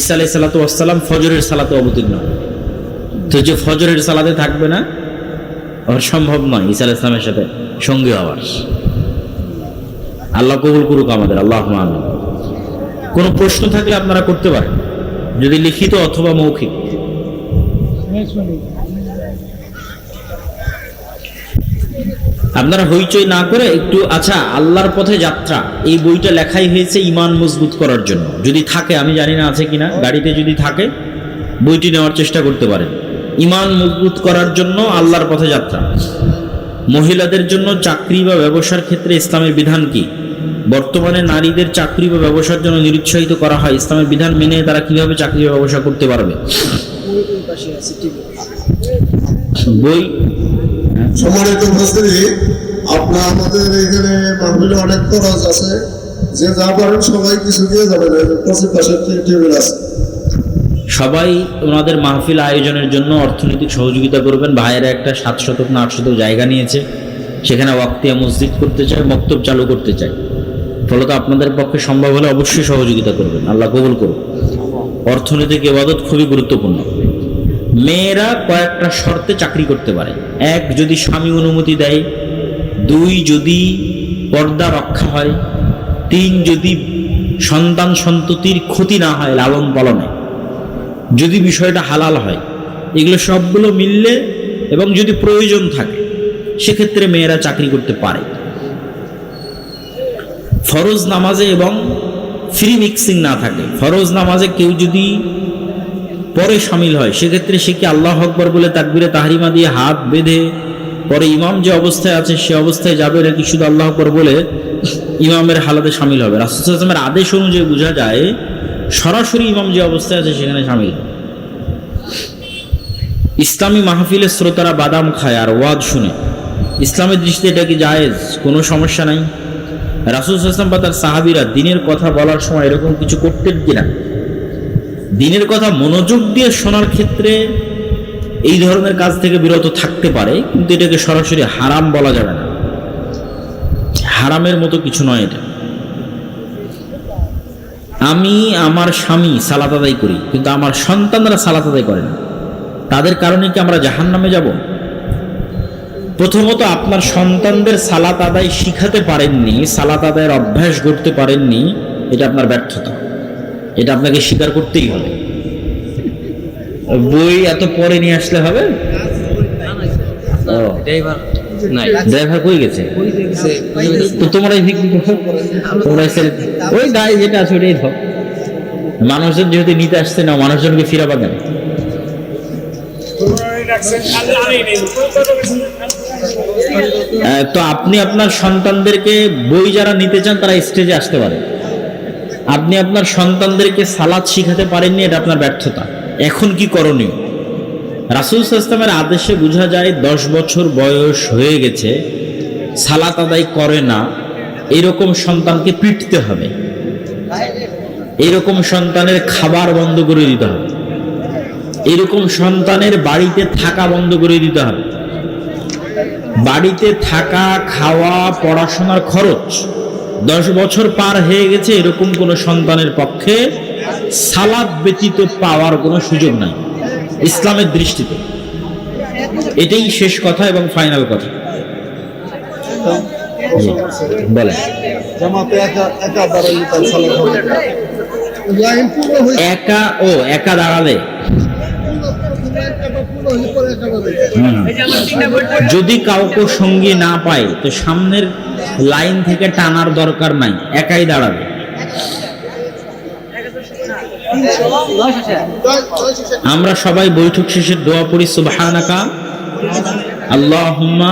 ঈসা আলাইহিস সালাতু ওয়াস সালাম ফজরের সালাতে অবতীর্ণ, তো যে ফজরের সালাতে থাকবে না, ওর সম্ভব নয় ঈসা আলাইহিস সালামের সাথে সঙ্গী হওয়ার। আল্লাহ কবুল করুক আমাদের, আল্লাহুম্মা আমিন। কোনো প্রশ্ন থাকলে আপনারা করতে পারেন, যদি লিখিত অথবা মৌখিক। আপনারা হইচই না করে একটু, আচ্ছা, আল্লাহর পথে যাত্রা এই বইটা লেখাই হয়েছে ঈমান মজবুত করার জন্য। যদি থাকে, আমি জানি না আছে কিনা, গাড়িতে যদি থাকে বইটি নেওয়ার চেষ্টা করতে পারেন। ঈমান মজবুত করার জন্য আল্লাহর পথে যাত্রা। মহিলাদের জন্য চাকরি বা ব্যবসার ক্ষেত্রে ইসলামের বিধান কি? বর্তমানে নারীদের চাকরি বা ব্যবসার জন্য নিরুৎসাহিত করা হয়, ইসলামের বিধান মেনে তারা কিভাবে চাকরি বা ব্যবসা করতে পারবে? বই সম্মানিত উপস্থিতি, আপনার আমাদের এখানে মাহফিলে অনেক খরচ আছে, যে যা পারেন সবাই কিছু দিয়ে যাবেন। পাশে টেবিল আছে, সবাই ওনাদের মাহফিল আয়োজনের জন্য অর্থনৈতিক সহযোগিতা করবেন। ভাইয়েরা একটা 700 না 800 জায়গা নিয়েছে, সেখানে ওয়াক্তিয়া মসজিদ করতে চায়, মক্তব চালু করতে চায়। ফলত আপনাদের পক্ষে সম্ভব হলে অবশ্যই সহযোগিতা করবেন, আল্লাহ কবুল করুন। অর্থনৈতিক ইবাদত খুবই গুরুত্বপূর্ণ। মেয়েরা কয়েকটা শর্তে চাকরি করতে পারে। 1, যদি স্বামী অনুমতি দেয়। 2, যদি পর্দা রক্ষা হয়। 3, যদি সন্তান সন্ততির ক্ষতি না হয় লালন পালনে, যদি বিষয়টা হালাল হয়। এগুলো সবগুলো মিললে এবং যদি প্রয়োজন থাকে, সেক্ষেত্রে মেয়েরা চাকরি করতে পারে। ফরজ নামাজে এবং ফ্রি মিক্সিং না থাকে। ফরজ নামাজে কেউ যদি পরে সামিল হয়, সেক্ষেত্রে সে কি আল্লাহু আকবার বলে তাকবীরে তাহরিমা দিয়ে হাত বেঁধে পরে ইমাম যে অবস্থায় আছে সে অবস্থায় যাবে, নাকি শুধু আল্লাহু আকবার বলে ইমামের হালাতে সামিল হবে? রাসূল সাল্লাল্লাহু আলাইহি ওয়াসাল্লামের আদেশ অনুযায়ী বোঝা যায় সরাসরি ইমাম যে অবস্থায় আছে সেখানে সামিল। ইসলামী মাহফিলের শ্রোতারা বাদাম খায় আর ওয়াজ শুনে, ইসলামের দৃষ্টিতে এটা কি জায়েজ? কোনো সমস্যা নাই। রাসূল সাল্লাল্লাহু আলাইহি ওয়াসাল্লাম বা তার সাহাবীরা দিনের কথা বলার সময় এরকম কিছু করতেন কিনা? দিনের কথা মনোযোগ দিয়ে শোনার ক্ষেত্রে এই ধরনের কাজ থেকে বিরত থাকতে পারে, কিন্তু এটাকে সরাসরি হারাম বলা যাবে না। হারামের মতো কিছু নয় এটা। আমি আমার স্বামী সালাত আদায় করি, কিন্তু আমার সন্তানরা সালাত আদায় করে না, তাদের কারণে কি আমরা জাহান্নামে যাব? প্রথমত, আপনার সন্তানদের সালাত আদায় শিখাতে পারেননি, সালাত আদায়ের অভ্যাস করতে পারেননি, এটা আপনার ব্যর্থতা। এটা আপনাকে স্বীকার করতেই হবে। বই এত পরে নিয়ে আসলে হবে? ড্রাইভার কই গেছে? তো তোমরাই বিক্রি করো, তোমরাই ওই গাড়ি যেটা আছে ওটাই ধর। মানুষজন যেহেতু নিতে আসছে না, মানুষজনকে ফিরাবা কেন? তো আপনি আপনার সন্তানদেরকে, বই যারা নিতে চান তারা স্টেজে আসতে পারে। আপনি আপনার সন্তানদেরকে সালাত শিখাতে পারেননি, এটা আপনার ব্যর্থতা। এখন কি করণীয়? রাসূল সাল্লাল্লাহু আলাইহি ওয়াসাল্লামের আদেশে বোঝা যায় 10 বছর বয়স হয়ে গেছে, সালাত আদায় করে না, এরকম সন্তানকে পিটতে হবে। এরকম সন্তানের খাবার বন্ধ করে দিতে হবে। এরকম সন্তানের বাড়িতে থাকা বন্ধ করে দিতে হবে। বাড়িতে থাকা, খাওয়া, পড়াশোনার খরচ 10 বছর পার হয়ে গেছে, এরকম কোন সন্তানের পক্ষে সালাত ব্যতীত পাওয়ার কোনো সুযোগ নাই ইসলামের দৃষ্টিতে। এটাই শেষ কথা এবং ফাইনাল কথা। বলে একা দাঁড়ালে যদি কাউকে সঙ্গী না পায়, তো সামনের লাইন থেকে টানার দরকার নাই, একাই দাঁড়াবে। আমরা সবাই বৈঠক শেষে দোয়া পড়ি, সুবহানাকা আল্লাহুম্মা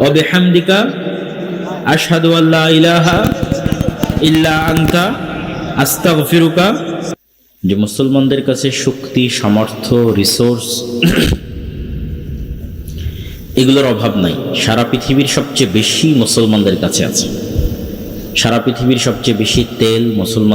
ওয়া বিহামদিকা আশহাদু আল্লা ইলাহা ইল্লা আনতা আস্তাগফিরুকা। যে মুসলমানদের কাছে শক্তি, সামর্থ্য, রিসোর্স এগুলোর অভাব নাই। সারা পৃথিবীর সবচেয়ে বেশি মুসলমানদের কাছে আছে। সারা পৃথিবীর সবচেয়ে বেশি তেল মুসলমান